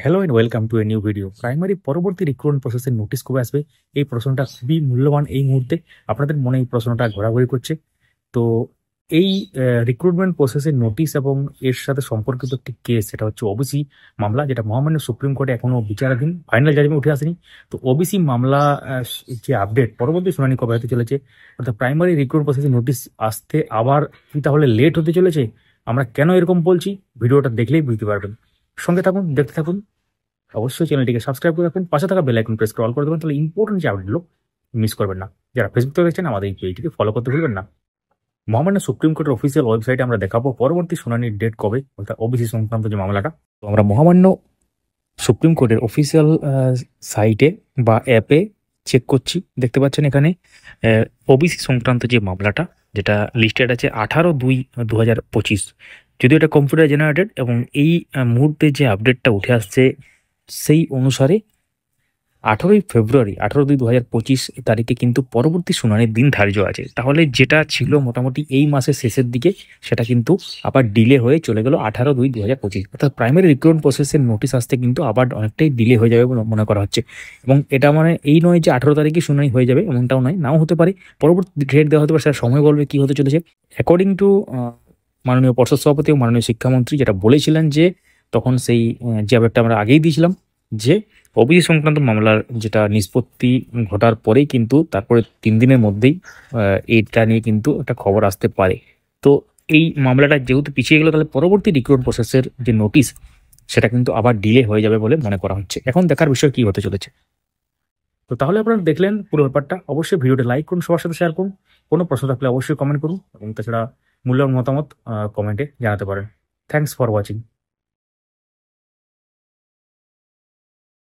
Hello and welcome to a new video. Primary পরবর্তী recruitment প্রসেসের notice কবে আসবে, এই প্রশ্নটা খুবই মূল্যবান। এই মুহূর্তে আপনাদের মনে এই প্রশ্নটা ঘোরাঘুরি করছে। তো এই রিক্রুটমেন্ট প্রসেসের নোটিশ এবং এর সাথে সম্পর্কিত একটি কেস, সেটা হচ্ছে ওবিসি মামলা, যেটা মহামান্য সুপ্রিম কোর্টে এখনো বিচারাধীন, ফাইনাল জাজমেন্ট উঠে আসেনি। তো ওবিসি মামলা যে আপডেট, পরবর্তী শুনানি কবে হতে চলেছে, অর্থাৎ প্রাইমারি রিক্রুটমেন্ট প্রসেসের নোটিশ আসতে আবার কি তাহলে লেট হতে চলেছে? আমরা কেন এরকম বলছি, ভিডিওটা দেখলেই বুঝতে পারবেন। সঙ্গে থাকুন, দেখতে থাকুন। অবশ্যই চ্যানেলটিকে সাবস্ক্রাইব করে রাখবেন, পাশে থাকা বেল আইকন প্রেস করে অল করে দেবেন, তাহলে ইম্পর্টেন্ট যে আপডেটগুলো মিস করবেন না। যারা ফেসবুক থেকে দেখছেন, আমাদের এই পেজটিকে ফলো করতে ভুলবেন না। মহামান্য সুপ্রিম কোর্টের অফিসিয়াল ওয়েবসাইটে আমরা দেখাবো পরবর্তী শুনানির ডেট কবে, অর্থাৎ ওবিসি সংক্রান্ত যে মামলাটা। তো আমরা মহামান্য সুপ্রিম কোর্টের অফিসিয়াল সাইটে বা অ্যাপে চেক করছি। দেখতে পাচ্ছেন এখানে ওবিসি সংক্রান্ত যে মামলাটা, যেটা লিস্টেড আছে 18/2/2025। যদিও এটা কম্পিউটার জেনারেটেড, এবং এই মুহূর্তে যে আপডেটটা উঠে আসছে সেই অনুসারে 18 ফেব্রুয়ারি 18/2/2025 তারিখে কিন্তু পরবর্তী শুনানির দিন ধার্য আছে। তাহলে যেটা ছিল মোটামুটি এই মাসের শেষের দিকে, সেটা কিন্তু আবার ডিলে হয়ে চলে গেল 18/2/2025। অর্থাৎ প্রাইমারি রিক্রুটমেন্ট প্রসেসের নোটিশ আসতে কিন্তু আবার অনেকটাই ডিলে হয়ে যাবে বলে মনে করা হচ্ছে। এবং এটা মানে এই নয় যে 18 তারিখে শুনানি হয়ে যাবে, এমনটাও নয়, নাও হতে পারে। পরবর্তী ডেট দেওয়া হতে পারে, সেটা সময় বলবে কি হতে চলেছে। অ্যাকর্ডিং টু মাননীয় পর্ষদ সভাপতি ও মাননীয় শিক্ষামন্ত্রী যেটা বলেছিলেন, যে তখন সেই যে আপডেটটা আমরা আগেই দিয়েছিলাম, যে ওবিসি সংক্রান্ত মামলার যেটা নিষ্পত্তি ঘটার পরেই কিন্তু তারপরে 3 দিনের মধ্যেই এইটা নিয়ে কিন্তু একটা খবর আসতে পারে। তো এই মামলাটা যেহেতু পিছিয়ে গেল, তাহলে পরবর্তী রিক্রুটমেন্ট প্রসেসের যে নোটিশ, সেটা কিন্তু আবার ডিলে হয়ে যাবে বলে মনে করা হচ্ছে। এখন দেখার বিষয় কি হতে চলেছে। তো তাহলে আপনারা দেখলেন পুরো ব্যাপারটা। অবশ্যই ভিডিওটা লাইক করুন, সবার সাথে শেয়ার করুন। কোনো প্রশ্ন থাকলে অবশ্যই কমেন্ট করুন, এবং তাছাড়া মূল্যবান মতামত কমেন্টে জানাতে পারেন। Thanks for watching.